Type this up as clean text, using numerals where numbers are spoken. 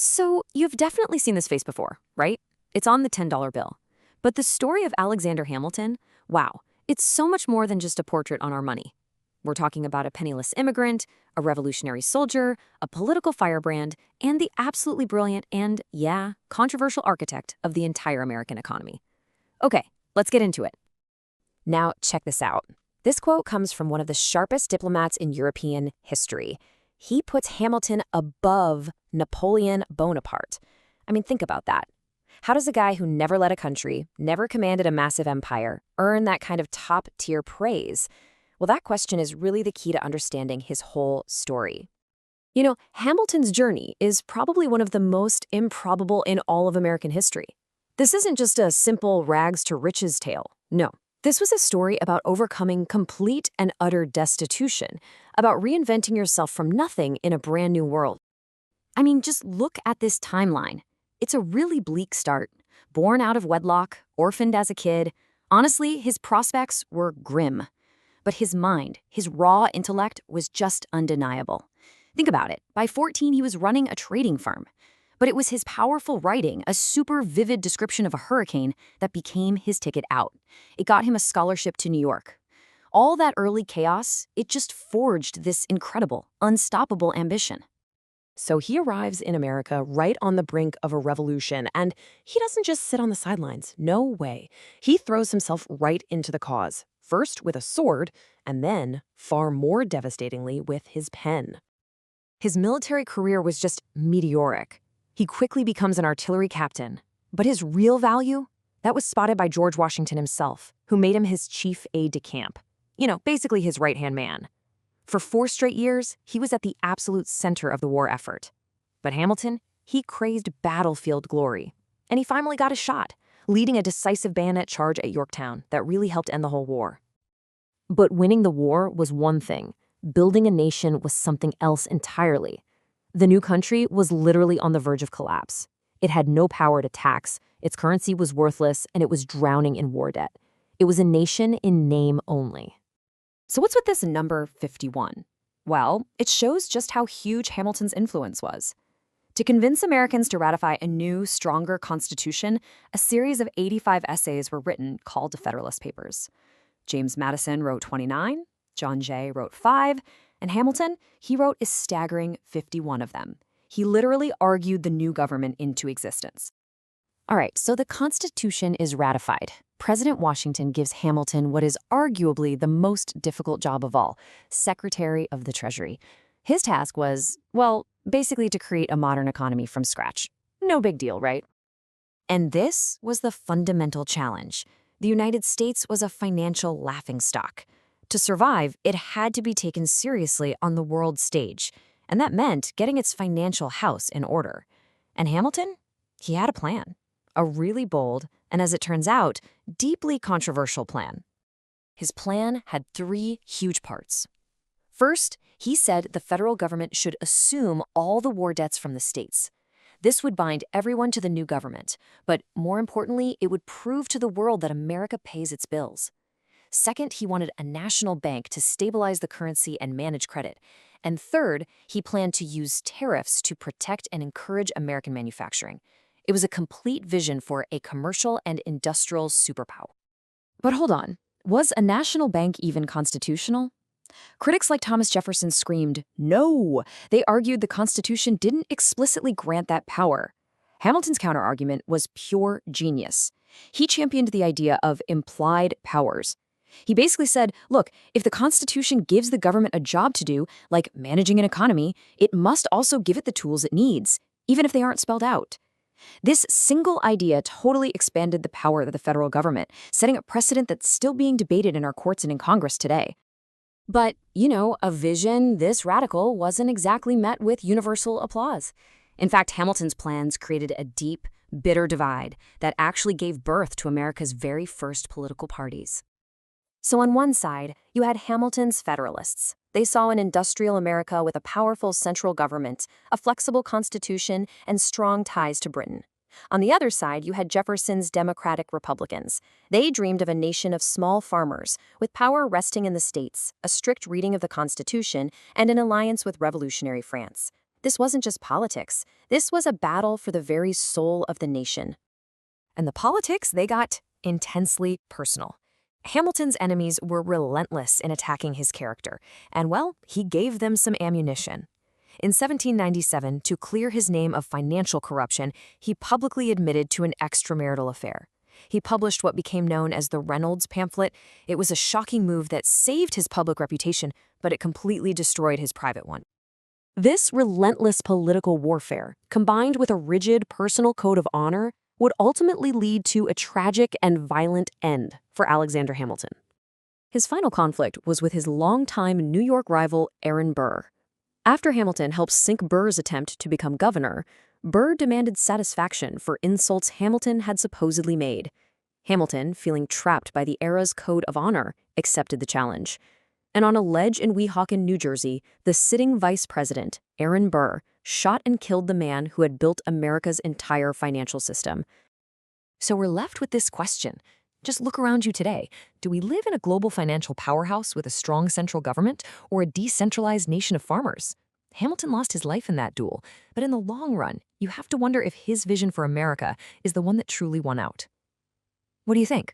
So, you've definitely seen this face before, right? It's on the $10 bill. But the story of Alexander Hamilton, wow, it's so much more than just a portrait on our money. We're talking about a penniless immigrant, a revolutionary soldier, a political firebrand, and the absolutely brilliant and, yeah, controversial architect of the entire American economy. Okay, let's get into it. Now, check this out. This quote comes from one of the sharpest diplomats in European history. He puts Hamilton above Napoleon Bonaparte. I mean, think about that. How does a guy who never led a country, never commanded a massive empire, earn that kind of top-tier praise? Well, that question is really the key to understanding his whole story. You know, Hamilton's journey is probably one of the most improbable in all of American history. This isn't just a simple rags to riches tale. No. This was a story about overcoming complete and utter destitution, about reinventing yourself from nothing in a brand new world. I mean, just look at this timeline. It's a really bleak start. Born out of wedlock, orphaned as a kid. Honestly, his prospects were grim. But his mind, his raw intellect, was just undeniable. Think about it. By 14, he was running a trading firm. But it was his powerful writing, a super vivid description of a hurricane, that became his ticket out. It got him a scholarship to New York. All that early chaos, it just forged this incredible, unstoppable ambition. So he arrives in America right on the brink of a revolution, and he doesn't just sit on the sidelines. No way. He throws himself right into the cause, first with a sword, and then, far more devastatingly, with his pen. His military career was just meteoric. He quickly becomes an artillery captain. But his real value? That was spotted by George Washington himself, who made him his chief aide-de-camp. You know, basically his right-hand man. For 4 straight years, he was at the absolute center of the war effort. But Hamilton, he crazed battlefield glory. And he finally got a shot, leading a decisive bayonet charge at Yorktown that really helped end the whole war. But winning the war was one thing. Building a nation was something else entirely. The new country was literally on the verge of collapse. It had no power to tax, its currency was worthless, and it was drowning in war debt. It was a nation in name only. So what's with this number 51? Well, it shows just how huge Hamilton's influence was. To convince Americans to ratify a new, stronger constitution, a series of 85 essays were written called the Federalist Papers. James Madison wrote 29, John Jay wrote 5, and Hamilton, he wrote a staggering 51 of them. He literally argued the new government into existence. All right, so the Constitution is ratified. President Washington gives Hamilton what is arguably the most difficult job of all, Secretary of the Treasury. His task was, well, basically to create a modern economy from scratch. No big deal, right? And this was the fundamental challenge. The United States was a financial laughingstock. To survive, it had to be taken seriously on the world stage, and that meant getting its financial house in order. And Hamilton? He had a plan. A really bold, and as it turns out, deeply controversial plan. His plan had 3 huge parts. First, he said the federal government should assume all the war debts from the states. This would bind everyone to the new government, but more importantly, it would prove to the world that America pays its bills. Second, he wanted a national bank to stabilize the currency and manage credit. And third, he planned to use tariffs to protect and encourage American manufacturing. It was a complete vision for a commercial and industrial superpower. But hold on, was a national bank even constitutional? Critics like Thomas Jefferson screamed, no! They argued the Constitution didn't explicitly grant that power. Hamilton's counterargument was pure genius. He championed the idea of implied powers. He basically said, look, if the Constitution gives the government a job to do, like managing an economy, it must also give it the tools it needs, even if they aren't spelled out. This single idea totally expanded the power of the federal government, setting a precedent that's still being debated in our courts and in Congress today. But, you know, a vision this radical wasn't exactly met with universal applause. In fact, Hamilton's plans created a deep, bitter divide that actually gave birth to America's very first political parties. So on one side, you had Hamilton's Federalists. They saw an industrial America with a powerful central government, a flexible constitution, and strong ties to Britain. On the other side, you had Jefferson's Democratic Republicans. They dreamed of a nation of small farmers, with power resting in the states, a strict reading of the Constitution, and an alliance with revolutionary France. This wasn't just politics. This was a battle for the very soul of the nation. And the politics, they got intensely personal. Hamilton's enemies were relentless in attacking his character, and well, he gave them some ammunition. In 1797, to clear his name of financial corruption, he publicly admitted to an extramarital affair. He published what became known as the Reynolds pamphlet. It was a shocking move that saved his public reputation, but it completely destroyed his private one. This relentless political warfare, combined with a rigid personal code of honor, would ultimately lead to a tragic and violent end for Alexander Hamilton. His final conflict was with his longtime New York rival, Aaron Burr. After Hamilton helped sink Burr's attempt to become governor, Burr demanded satisfaction for insults Hamilton had supposedly made. Hamilton, feeling trapped by the era's code of honor, accepted the challenge. And on a ledge in Weehawken, New Jersey, the sitting vice president, Aaron Burr, shot and killed the man who had built America's entire financial system. So we're left with this question. Just look around you today. Do we live in a global financial powerhouse with a strong central government or a decentralized nation of farmers? Hamilton lost his life in that duel, but in the long run, you have to wonder if his vision for America is the one that truly won out. What do you think?